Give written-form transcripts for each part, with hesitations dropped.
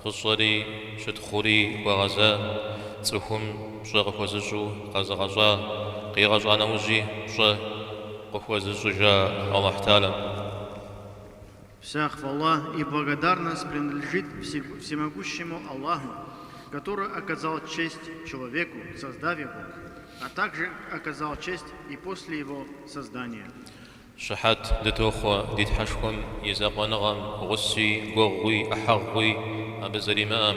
غصري شتخوري وغزا تسهم شغ خوزجو غزغجا قيغجا نوجي شغ خوزجو جا الله تعالى. Вся хвала и благодарность принадлежит всемогущему Аллаху, который оказал честь человеку, создав его, а также оказал честь и после его создания. شحات دتوخوا ديت حشكم يزاقونغم غسي غوغوي أحغوي أبزري مام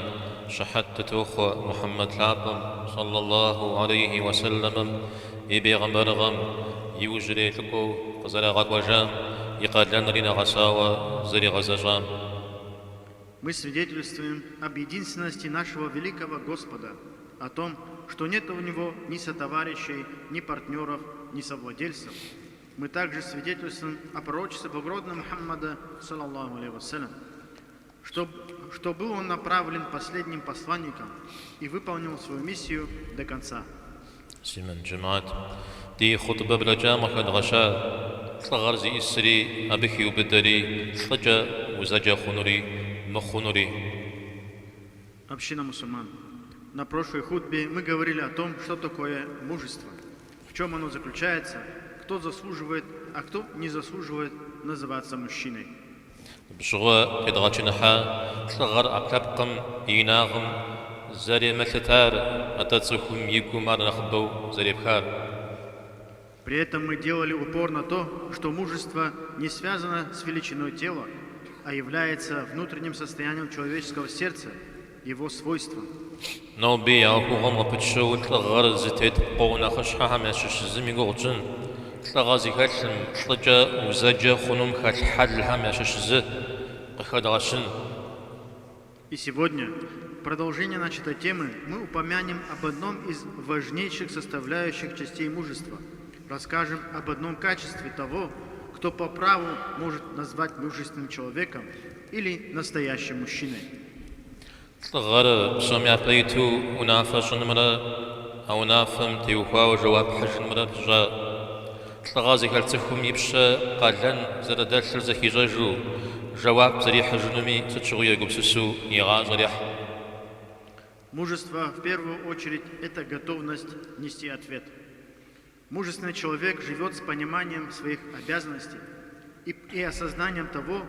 شحات دتوخوا محمد لابم صلى الله عليه وسلم يبيغمبرغم يوجري لكو قزر غدوجام يقادلن رينا غساوة زري غزجام. Мы свидетельствуем об единственности нашего великого Господа, о том, что нет у Него ни сотоварищей, ни партнеров, ни совладельцев. Мы также свидетельствуем о пророчестве благородного Мухаммада, саллаллаху алейхи вассалям, что был он направлен последним посланником и выполнил свою миссию до конца. سيمن جماعت دي خطبة بلا جامع خد غشاء تلغرزي إسري أبكي وبدري تلجا وزجا خنوري مخنوري. Община мусульман. На прошлой хутбе мы говорили о том, что такое мужество, в чем оно заключается, кто заслуживает, а кто не заслуживает называться мужчиной. بشغا كدغاتشنها تلغر أكلبقم إيناغم زاري مثتار أتاتسخم يكم أرنخبو زاري بخار. При этом мы делали упор на то, что мужество не связано с величиной тела, а является внутренним состоянием человеческого сердца, его свойством. Но би я хугам лапчшо тлагар зитет قونا خشها همش زمي قوجن تلغازي خلم تلجا وزجا خنم خل حل همش ز قخدغشن. И сегодня, в продолжение начатой темы, мы упомянем об одном из важнейших составляющих частей мужества. Расскажем об одном качестве того, кто по праву может назвать мужественным человеком или настоящим мужчиной. تلغر سمع بيتو ونافشن مرا أو نافم تيوخا وجواب حشن مرا بجا تلغازي خلتكم يبشا قالن زردال زكي جاجو جواب زري حجنمي تتشغي قبسسو يغا زريح. Мужество, в первую очередь, это готовность нести ответ. Мужественный человек живет с пониманием своих обязанностей и осознанием того,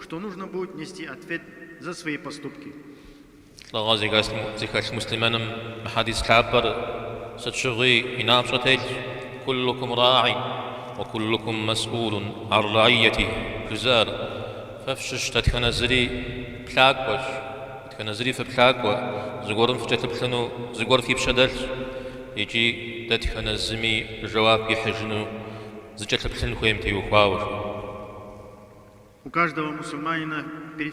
что нужно будет нести ответ за свои поступки. تلغازي زكاة مسلمان محادث كعبر ستشغي إنام شتيج كلكم راعي وكلكم مسؤول عن رعيته جزار ففشش تتخنزري بلاقوش تتخنزري في بلاقوة زغورن في جتبخنو زغور في بشدل يجي تتخنزمي جواب يحجنو زجتبخن خويمتي وخواوش. У каждого мусульманина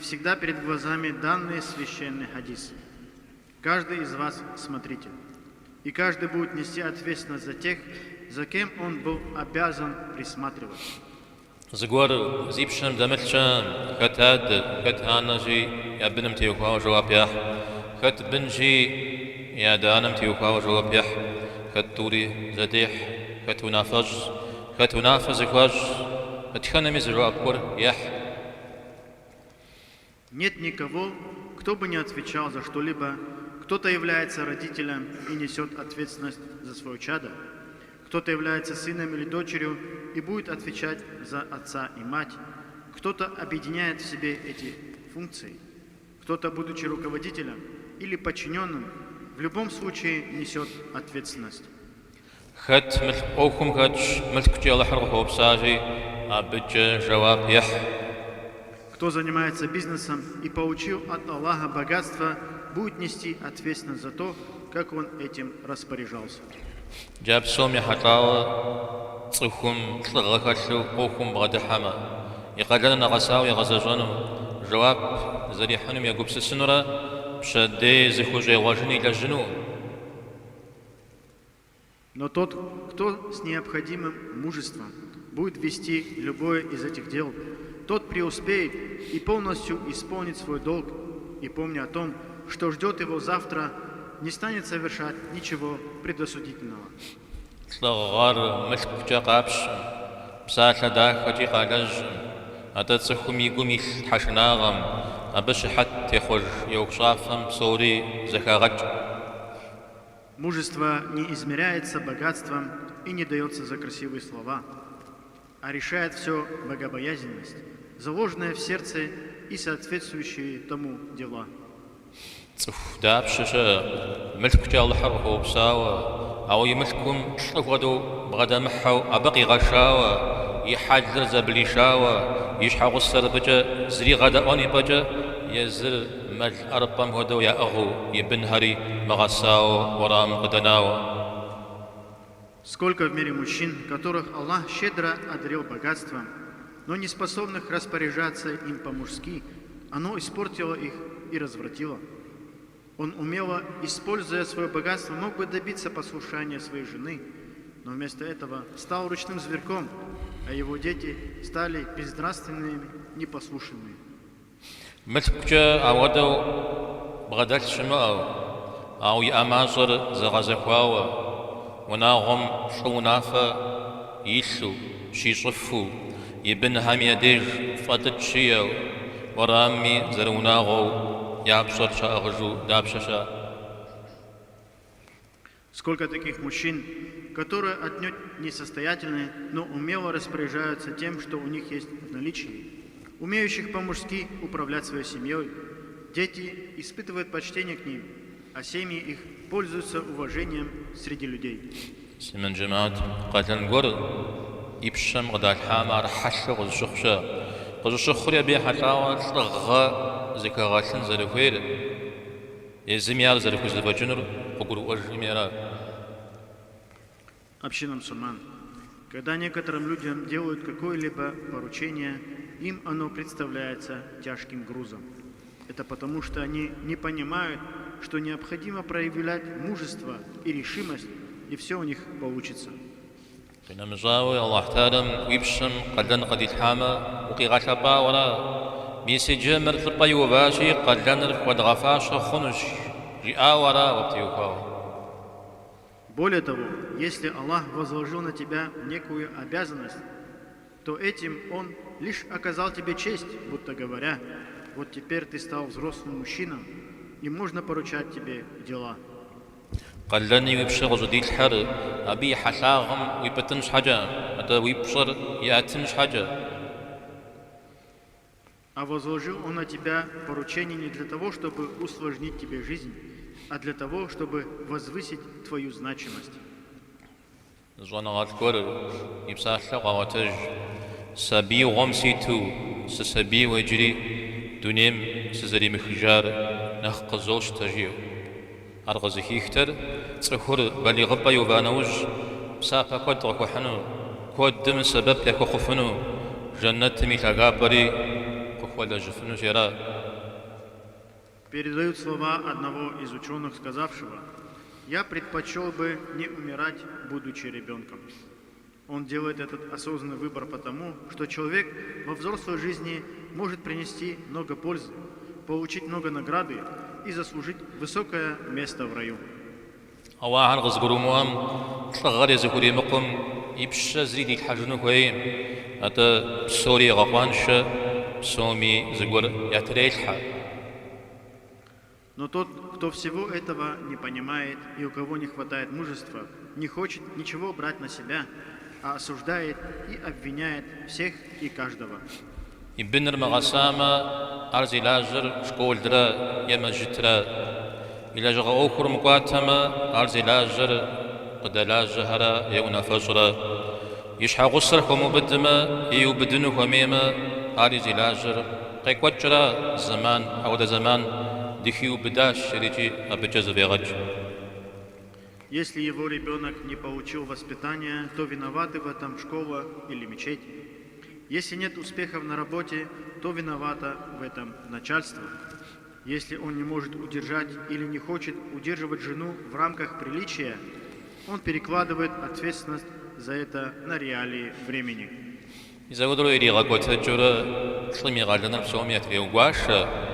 всегда перед глазами данный священный хадис. Каждый из вас смотритель. И каждый будет нести ответственность за тех, за кем он был обязан присматривать. زغور زيبشم دمتشم كتاد كتانجي يا بنم تيوخا وجواب يح كت بنجي يا دانم تيوخا وجواب يح كتوري زديح كتنافز كواج كتخنمي زجواب كور يح. Нет никого, кто бы не отвечал за что-либо. Кто-то является родителем и несет ответственность за свое чадо. Кто-то является сыном или дочерью и будет отвечать за отца и мать. Кто-то объединяет в себе эти функции. Кто-то, будучи руководителем или подчиненным, в любом случае несет ответственность. خت ملقوكم خدش ملكتي الله حرقه بساجي أبج جواب يح. Кто занимается бизнесом и получил от Аллаха богатство, будет нести ответственность за то, как он этим распоряжался. جاب سومي حتاوى تصخم تلغخشو قوكم بغدحما يقالنا غساو يغزجانو جواب زريحنم يقوب سسنورا بشدي زخوجي واجني لجنو. Но тот, кто с необходимым мужеством будет вести любое из этих дел, тот преуспеет и полностью исполнит свой долг, и помня о том, что ждет его завтра, не станет совершать ничего предосудительного. تلغار ملك جاقابش بساعة داك خجي قالج أتتصخم يقومي حشناغم أبش حتى يخرج يوكشافهم سوري زكاغج. Мужество не измеряется богатством и не дается за красивые слова, а решает все богобоязненность, заложенная в сердце и соответствующие тому дела. دابششة ملك جال حرفه بساوة أو يملكم شغدو بغدا محو أبقي غشاوة يحجر زبلي شاوة يشحق السربجة زري غدا أني بجة يزر مل أربم هدو يا أغو يبن هري مغساو ورام غدناوة. Сколько в мире мужчин, которых Аллах щедро одарил богатством, но не способных распоряжаться им по-мужски, оно испортило их и развратило. Он умело, используя свое богатство, мог бы добиться послушания своей жены, но вместо этого стал ручным зверьком, а его дети стали безнравственными, непослушными. ملكجة أودو بغدال شماو أو يأمازر زغزكواوا وناغم شونافا يشو شيشفو يبن هم يديج فضت شيو ورامي زروناغو يابشر شاغجو دابششا. Сколько таких мужчин, которые отнюдь несостоятельны, но умело распоряжаются тем, что у них есть в наличии, умеющих по-мужски управлять своей семьей. Дети испытывают почтение к ним, а семьи их пользуются уважением среди людей. سمن جماعت قاتل نقول يبشم غدا الحامر حشة غزشخشة غزشخر يبي حلاوة تلغى زكاغاتن زرفير يزميار زرفو زرفجنر وقلوا وجميار. Община мусульман. Когда некоторым людям делают какое-либо поручение, им оно представляется тяжким грузом. Это потому, что они не понимают, что необходимо проявлять мужество и решимость, и все у них получится. قنا مزاوي الله تعالى ويبشم قدن قد يتحامى وقي غشبا ولا بيسي جمر تلقى يوباشي قدن رفقد غفاشا خنش جاء ولا وابتيوكاو. Более того, если Аллах возложил на тебя некую обязанность, то этим Он лишь оказал тебе честь, будто говоря, вот теперь ты стал взрослым мужчиной, и можно поручать тебе дела. قلني ويبشر جديد حر أبي حشاغم ويبتنش حاجة أتا ويبشر يأتنش حاجة. А возложил Он на тебя поручение не для того, чтобы усложнить тебе жизнь, а для того, чтобы возвысить твою значимость. زوانا غاتكور يبساحلا غواتج سبي وغمسيتو سسبي ويجري دونيم سزري مخجار نخقزوش تجيو أرغزي هيختر تسخور بالي غبا يوبانوج بسافا كود غكو حنو كود دم سبب يكو خفنو جنة ميتا بري كخوة جفنو جرا. Передают слова одного из ученых, сказавшего: «Я предпочел бы не умирать, будучи ребенком». Он делает этот осознанный выбор потому, что человек во взрослой жизни может принести много пользы, получить много награды и заслужить высокое место в раю. أواعن غزقرو موام تلغر يزكوري مقم يبشا زريدي الحجنو كوين أتا سوري غقوانش سومي زقور يتريلحا. Но тот, кто всего этого не понимает и у кого не хватает мужества, не хочет ничего брать на себя, а осуждает и обвиняет всех и каждого. يبنر مغسامة أرزي لاجر شكول درا يما جترا إلا جغا أوكر مقاتمة أرزي لاجر قد لاجهرا يونا فجرا يشحى غسرك ومبدمة يوبدنك وميمة أرزي لاجر قيك وجرا زمان أو دا زمان دخيو بداش شريجي أبجز بيغج. Если его ребенок не получил воспитания, то виноваты в этом школа или мечеть. Если нет успехов на работе, то виновато в этом начальство. Если он не может удержать или не хочет удерживать жену в рамках приличия, он перекладывает ответственность за это на реалии времени. إذا قدروا يريغا قوتجورا شلمي غالنا بسومية ريوغواشا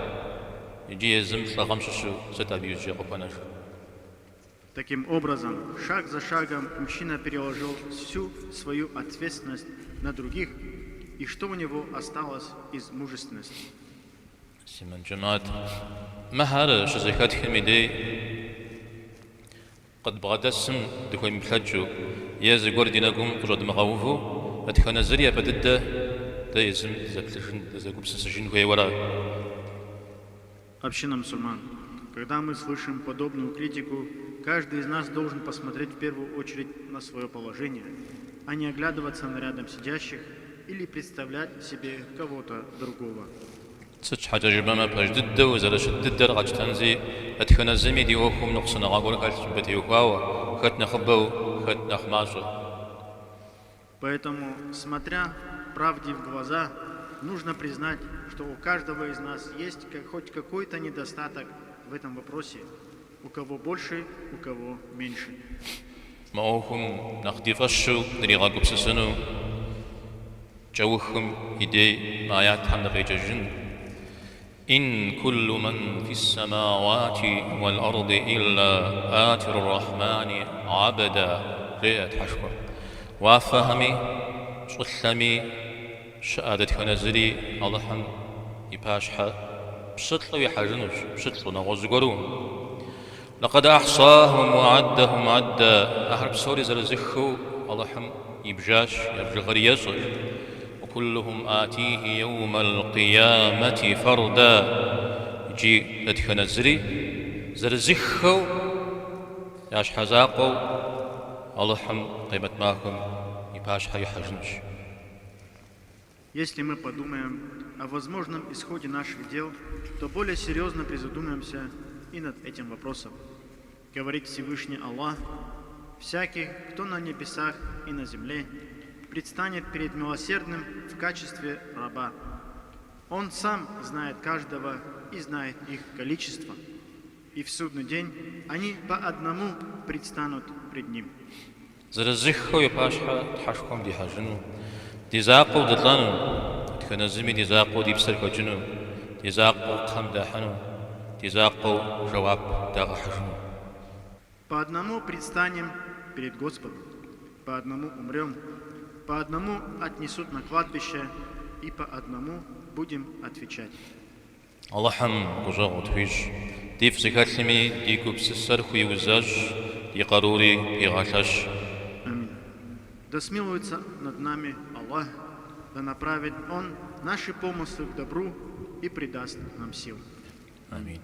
يجي يزم شلغم ششو ستابي يجي قباناش. Таким образом, шаг за шагом мужчина переложил всю свою ответственность на других, и что у него осталось из мужественности. سيمن جماعة مهار شزيكات خميدي قد بغد السم دخوي مبلجو يازي قردينكم قجد مغاوفو أتخانا زريا بدده دا يزم زبلشن زاكوب سسجن هوي ورا. Община мусульман, когда мы слышим подобную критику, каждый из нас должен посмотреть в первую очередь на свое положение, а не оглядываться на рядом сидящих или представлять себе кого-то другого. تسج حاجة جبنا بجدد وزر شدد درجة تنزي أتخنا زمي دي وخم نقصنا غاقول كالت بدي وخاوة خدنا خبو خدنا خماجة. Поэтому, смотря правде в глаза, нужно признать, что у каждого из нас есть хоть какой-то недостаток в этом вопросе. У кого больше, у кого меньше. معوهم نخدي فشو دري غاقوب سسنو جوخم إيدي ما ياتحن غيجا جن إن كل من في السماوات والأرض إلا آتي الرحمن عبدا غيات حشوة وفهمي شلمي شهادة خنزري اللهم يباشحة بشطلو يحجنوش بشطلو نغزقرون لقد أحصاهم وعدهم عدا أحرب سوري زرزخو اللهم يبجاش يبجي غريزر وكلهم آتيه يوم القيامة فردا يجي لدخن الزري زرزخو ياش حزاقو اللهم قيمة ماكم يباش حي حجنش. Если мы подумаем о возможном исходе наших дел, то более серьезно призадумаемся и над этим вопросом. Говорит Всевышний Аллах: «Всякий, кто на небесах и на земле, предстанет перед милосердным в качестве раба. Он сам знает каждого и знает их количество. И в судный день они по одному предстанут пред ним». زرزخو يباشحة تحشكم دي حجنو دي زاقو دطلانو تخنزمي دي زاقو دي بسركو جنو دي زاقو قم داحنو دي زاقو جواب داغ حجنو. По одному предстанем перед Господом, по одному умрем, по одному отнесут на кладбище и по одному будем отвечать. اللهم قجاغو تفيش دي فزكاتلمي دي كوبس السرخو يوزاج دي قروري دي غاشاش. Аминь. Да смилуется над нами Аллах, да направит Он наши помыслы к добру и придаст нам сил. آمين.